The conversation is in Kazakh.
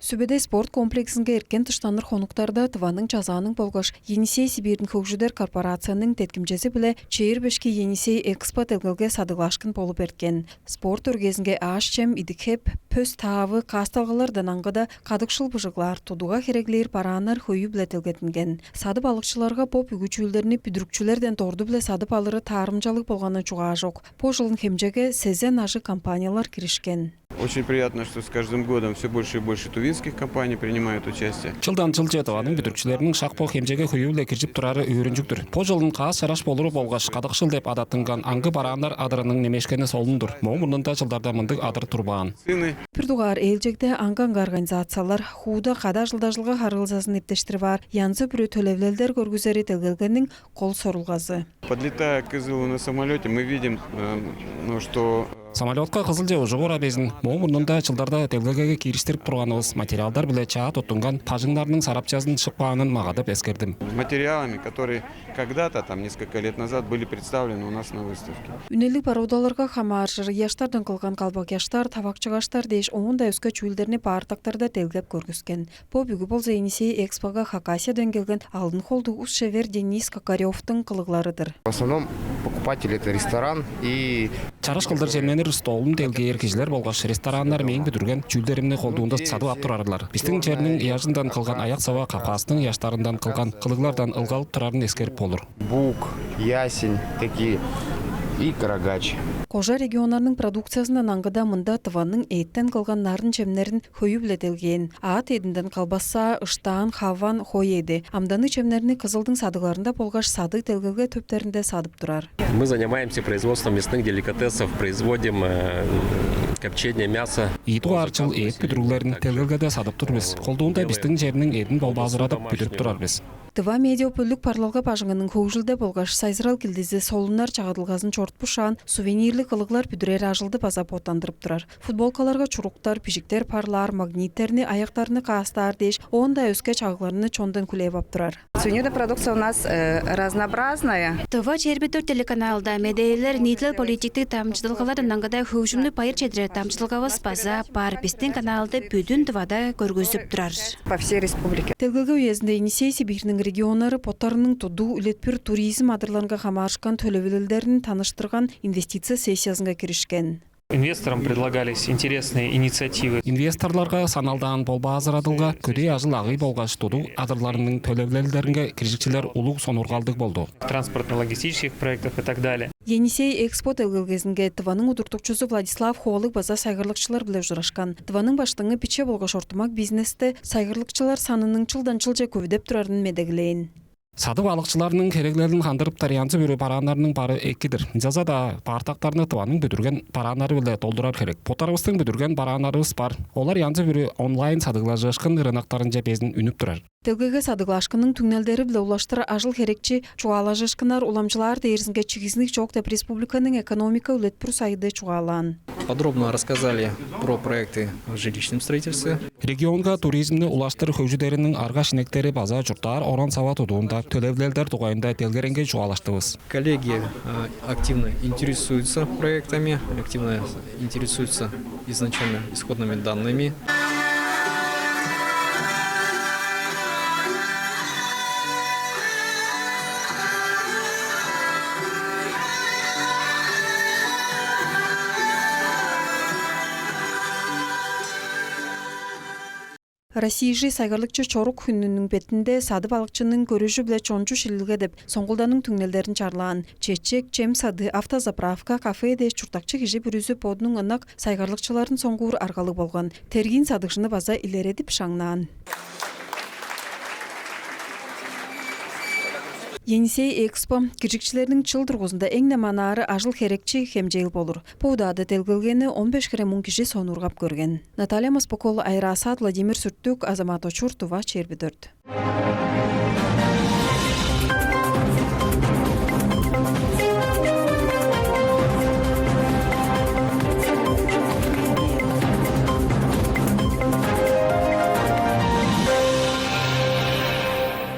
Сүбеде спорт комплексинге эркен тыштаныр хонуктарда Тываның жазаның болгош Енисей Сибирдин Көкжүдер корпорацияның теткимчеси биле чейир бешки Енисей экспо телгелге садыглашкын болуп эркен. Спорт өргезинге аш чем идикеп, пөс таавы касталгалардан аңгыда кадыкшыл быжыглар, тудуга кереглер параанар хөйү биле телгетинген. Сады балыкчыларга поп үгүчүүлөрүнү бүдүрүкчүлөрдөн торду биле садып алыры таарымчалык болгону чугаа жок. По жылдын хемжеге сезен ажы компаниялар киришкен. Очень приятно, что с каждым годом все больше и больше тувинских компаний принимают участие. Жылдан жылжы Тываның бүдүрүкчүлөрүнүн шакпо хемжеге хөйүле киржип турары үйрүнжүктүр. По жылдын каас чараш болуру болгоч кадыкшыл деп адаттынган аңгы бараандар адырынын немешкени солундур. Мурунда жылдарда мындык адыр турбаган. Пирдугар элжекте аңганга организациялар хууда када жылга харылзасын эптештири бар. Янзы бүрү төлөвлөлдөр көргүзери телгелгенин кол сорулгазы. Подлетая к Кызылу на самолете, мы видим, что Самолетка кызыл же жогора безин. Мурунда жылдарда телгелге кириштирип турганыбыз материалдар биле чаа тоттунган пажыңдарынын сарапчасын шыкпаганын мага деп эскердим. Материалами, которые когда-то, несколько лет назад, были представлены у нас на выставке. Үнелик пародаларга хамаржыр, яштардан кылган калбак яштар, табакчыгаштар деш оңунда өскө чүүлдерни баардактарда телгеп көргүзген. По бүгү болзо Енисей экспога Хакасиядан келген алдын холду ус шевер Денис Кокаревдун кылыгларыдыр. В основном покупатели это ресторан и чараш кылдыр жерменер столун телгейер кишилер болгоч ресторандар мен бүтүрген чүүлдеримни колдуунда сатып ап турарлар. Биздин жердин ыяжындан кылган аяк саба Кавказдын яштарынан кылган кылыглардан ылгалып турарын эскерип болур. бук, ясень такие и карагач. Кожа региондарынын продукциясынан аңгыда мында Тываның эйттен кылган нарын чемнерин хөйү биле телген. Аат эдинден калбаса, ыштаан, хаван, хой эди. Амданы чемнерини кызылдын садыгларында болгоч сады телгелге төптеринде садып турар. Мы занимаемся производством мясных деликатесов, производим копчение мяса. Иту арчыл эт бүтүрүлөрүн телгелге садып турбуз. Колдуунда биздин жердин эдин болбазыратып бүтүрүп турарбыз. Тыва медиа өпөлүк парлалга бажыңынын көкжүлдө болгоч сайзырал килдизи солунар чагыдылгазын чортпушан сувенирлик кылыглар бүдүрер ажылды база потандырып турар. Футболкаларга чуруктар, пижиктер парлар, магниттерни, аяктарны каастар деш, онда өскө чагыларны чондон күлеп ап турар. Сувенирная продукция у нас разнообразная. Тыва чербитөр телеканалда медейлер нитлер политиктик тамчылыгаларын аңгыда хөжүмлү пайыр чедире тамчылыгабыз база бар биздин каналды бүтүн Тывада көргөзүп турар. По всей республике. Телгелге уездинде Енисей Сибирдин регионары поттарының туду үлетпір туризм адырларга хамашкан төлөбөлөлдөрүн таныштырган инвестиция сессиясына киришкен. Инвесторам предлагались интересные инициативы. Инвесторларга саналдан болбаазырадылга көдей ажыл агый болгоч туду адырларынын төлөбөлөлдөрүнө киришчилер улуг сонургалдык болду. Транспортно-логистических проектов и так далее. Енисей экспо телгелгесинге Тываның удуртукчусу Владислав Холык база сайгырлыкчылар биле журашкан. Тываның баштыгы пиче болгоч ортумак бизнесте сайгырлыкчылар санынын жылдан жылжа көбүдөп турарын медегилейин. Сады балыкчыларынын кереглерин кандырып тарыянчы бүрү параанарынын бары экидир. Жазада баардактарны Тываның бүтүрген параанары биле толдурар керек. Потарыбыздын бүтүрген параанарыбыз бар. Олар янчы бүрү онлайн садыглашкан рыноктарын жепезин үнүп турар. Телгеге садыглашкынын түңнелдери биле улаштыра ажыл керекчи чугаалашканар уламчылар дээризинге чигизник жок деп республиканын экономика үлетпүр сайды чугаалан. Подробно рассказали про проекты в жилищном строительстве. Регионга туризмни улаштыр хөжүдеринин арга шинектери база журттар орон саба тудуунда төлөбөлөлдөр тугайында телгеренге чугаалаштыбыз. Коллеги активно интересуются проектами, активно интересуются изначально исходными данными. Российжи сайгарлыкчы чорук хүнүнүн бетинде сады балыкчынын көрүшү биле чончу шилилге деп соңгулданын түңнелдерин чарлаан. Чечек, чем сады, автозаправка, кафе деш чуртакчы кижи бүрүзү подунун ынак сайгарлыкчылардын соңгуур аргалы болгон. Тергин садыкшыны база илередип шаңнаан. Енисей экспо киржикчилердин чыл тургузунда эң неманары ажыл керекчи хемжейл болур. Поудады телгелгени 15 мың киши сонургап көрген. Наталья Маспокова, Айра Асад, Владимир Сүрттүк, Азамат Очур, Тува, Черби 4.